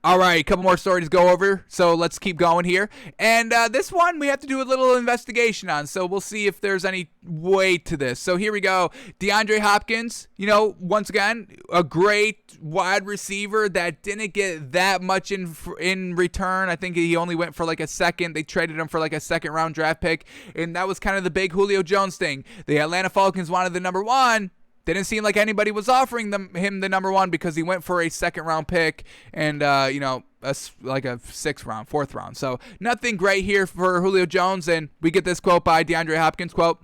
All right, a couple more stories to go over, so let's keep going here. And this one we have to do a little investigation on, so we'll see if there's any weight to this. So here we go. DeAndre Hopkins, once again, a great wide receiver that didn't get that much in return. I think he only went for like a second. They traded him for like a second-round draft pick, and that was kind of the big Julio Jones thing. The Atlanta Falcons wanted the number one. Didn't seem like anybody was offering him the number one because he went for a second-round pick and, like a fourth round. So nothing great here for Julio Jones. And we get this quote by DeAndre Hopkins, quote,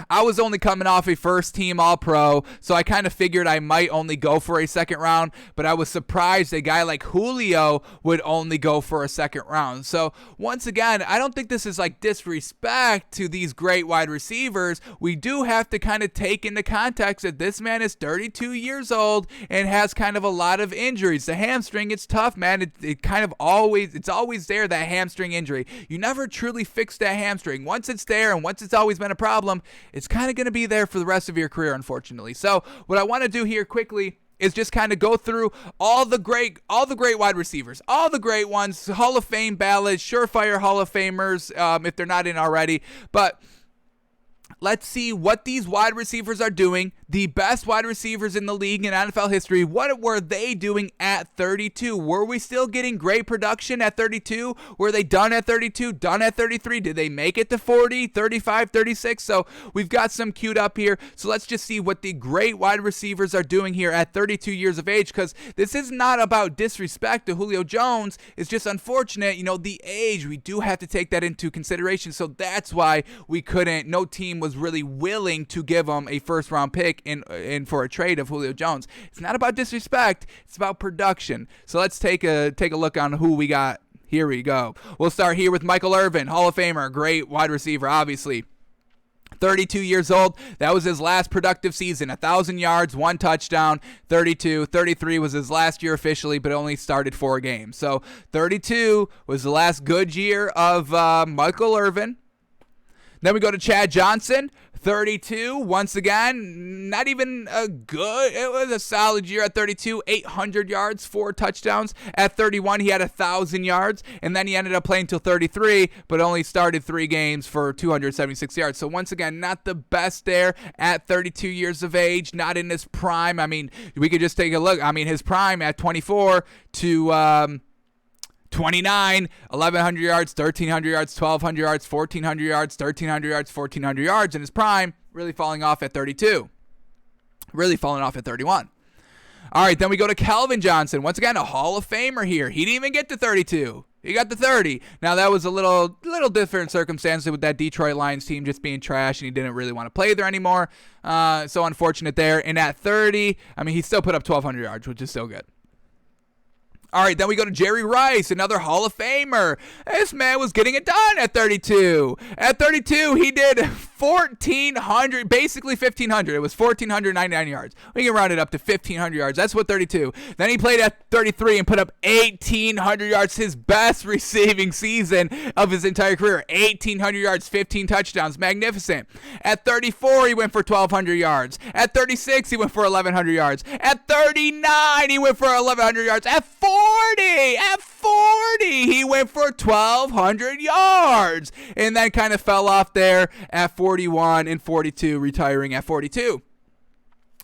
"I was only coming off a first-team All-Pro, so I kind of figured I might only go for a second round, but I was surprised a guy like Julio would only go for a second round." So once again, I don't think this is like disrespect to these great wide receivers. We do have to kind of take into context that this man is 32 years old and has kind of a lot of injuries. The hamstring, it's tough, man. It's always there, that hamstring injury. You never truly fix that hamstring. Once it's there and once it's always been a problem, it's kind of going to be there for the rest of your career, unfortunately. So what I want to do here quickly is just kind of go through all the great wide receivers, all the great ones, Hall of Fame ballots, surefire Hall of Famers, if they're not in already. But let's see what these wide receivers are doing. The best wide receivers in the league in NFL history, what were they doing at 32? Were we still getting great production at 32? Were they done at 32, done at 33? Did they make it to 40, 35, 36? So we've got some queued up here. So let's just see what the great wide receivers are doing here at 32 years of age, because this is not about disrespect to Julio Jones. It's just unfortunate, the age. We do have to take that into consideration. So that's why no team was really willing to give him a first-round pick in for a trade of Julio Jones. It's not about disrespect, it's about production. So let's take a look on who we got. Here we go. We'll start here with Michael Irvin, Hall of Famer, great wide receiver, obviously. 32 years old. That was his last productive season. 1,000 yards, 1 touchdown. 32. 33 was his last year officially, but only started 4 games. So 32 was the last good year of Michael Irvin. Then we go to Chad Johnson, 32. Once again, not even it was a solid year at 32. 800 yards, 4 touchdowns. At 31, he had 1,000 yards, and then he ended up playing till 33, but only started 3 games for 276 yards. So once again, not the best there at 32 years of age, not in his prime. I mean, we could just take a look. I mean, his prime at 24 to 29, 1,100 yards, 1,300 yards, 1,200 yards, 1,400 yards, 1,300 yards, 1,400 yards in his prime, really falling off at 32. Really falling off at 31. All right, then we go to Calvin Johnson. Once again, a Hall of Famer here. He didn't even get to 32. He got to 30. Now, that was a little different circumstance with that Detroit Lions team just being trash, and he didn't really want to play there anymore. So unfortunate there. And at 30, I mean, he still put up 1,200 yards, which is still good. All right, then we go to Jerry Rice, another Hall of Famer. This man was getting it done at 32. At 32, he did 1,400, basically 1,500. It was 1,499 yards. We can round it up to 1,500 yards. That's what 32. Then he played at 33 and put up 1,800 yards, his best receiving season of his entire career. 1,800 yards, 15 touchdowns. Magnificent. At 34, he went for 1,200 yards. At 36, he went for 1,100 yards. At 39, he went for 1,100 yards. At 40, he went for 1,200 yards, and then kind of fell off there at 41 and 42, retiring at 42.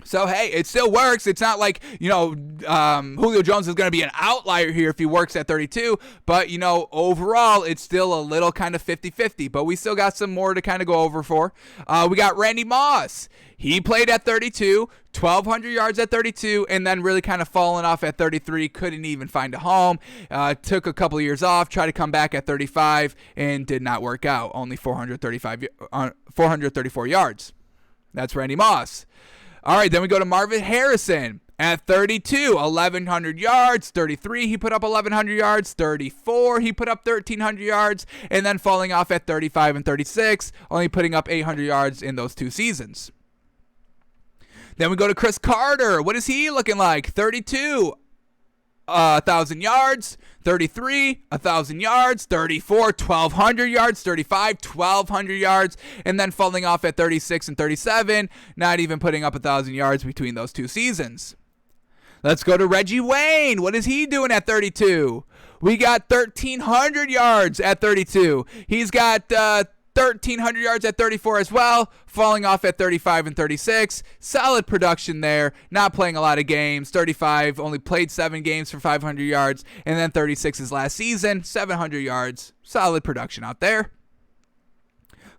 So, hey, it still works. It's not like, Julio Jones is going to be an outlier here if he works at 32. But, overall, it's still a little kind of 50-50. But we still got some more to kind of go over for. We got Randy Moss. He played at 32, 1,200 yards at 32, and then really kind of fallen off at 33. Couldn't even find a home. Took a couple of years off, tried to come back at 35, and did not work out. Only 434 yards. That's Randy Moss. All right, then we go to Marvin Harrison. At 32, 1,100 yards. 33, he put up 1,100 yards. 34, he put up 1,300 yards. And then falling off at 35 and 36, only putting up 800 yards in those 2 seasons. Then we go to Chris Carter. What is he looking like? 32, 1,000 yards. 33, 1,000 yards. 34, 1,200 yards. 35, 1,200 yards. And then falling off at 36 and 37, not even putting up 1,000 yards between those 2 seasons. Let's go to Reggie Wayne. What is he doing at 32? We got 1,300 yards at 32. He's got 1,300 yards at 34 as well, falling off at 35 and 36. Solid production there, not playing a lot of games. 35, only played 7 games for 500 yards, and then 36 is last season, 700 yards. Solid production out there.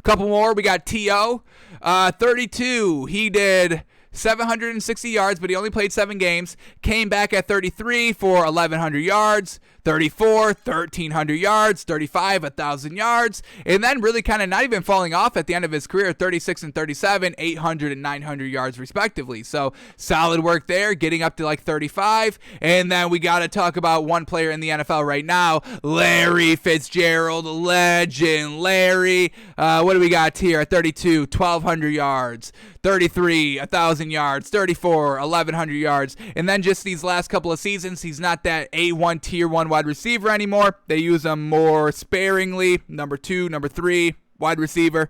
Couple more. We got T.O. 32. He did 760 yards, but he only played 7 games. Came back at 33 for 1,100 yards. 34, 1,300 yards. 35, 1,000 yards. And then really kind of not even falling off at the end of his career, 36 and 37, 800 and 900 yards respectively. So solid work there, getting up to like 35. And then we got to talk about one player in the NFL right now, Larry Fitzgerald, legend Larry. What do we got here at 32? 1,200 yards. 33, 1,000 yards. 34, 1,100 yards. And then just these last couple of seasons, he's not that A1 tier 1 wide receiver anymore. They use him more sparingly. Number 2, number 3 wide receiver.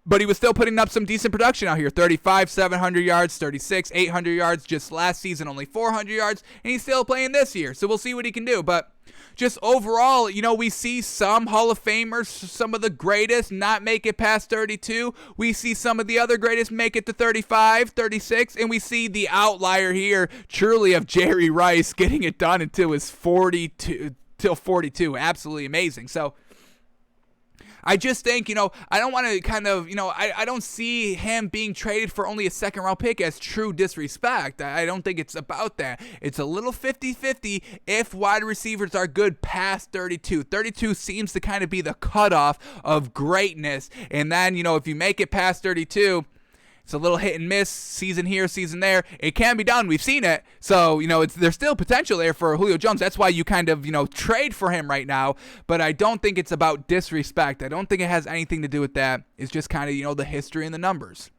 But he was still putting up some decent production out here. 35, 700 yards. 36, 800 yards. Just last season, only 400 yards. And he's still playing this year. So we'll see what he can do. But just overall, we see some Hall of Famers, some of the greatest, not make it past 32. We see some of the other greatest make it to 35, 36. And we see the outlier here, truly, of Jerry Rice getting it done until his 42. Absolutely amazing. So I just think, I don't want to kind of, I don't see him being traded for only a second-round pick as true disrespect. I don't think it's about that. It's a little 50-50 if wide receivers are good past 32. 32 seems to kind of be the cutoff of greatness. And then, if you make it past 32, it's a little hit and miss, season here, season there. It can be done. We've seen it. So, there's still potential there for Julio Jones. That's why you kind of, trade for him right now. But I don't think it's about disrespect. I don't think it has anything to do with that. It's just kind of, the history and the numbers.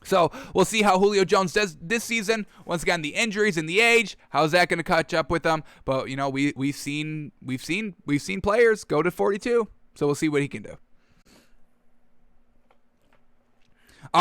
So we'll see how Julio Jones does this season. Once again, the injuries and the age, how's that going to catch up with him? But, we've seen players go to 42. So we'll see what he can do.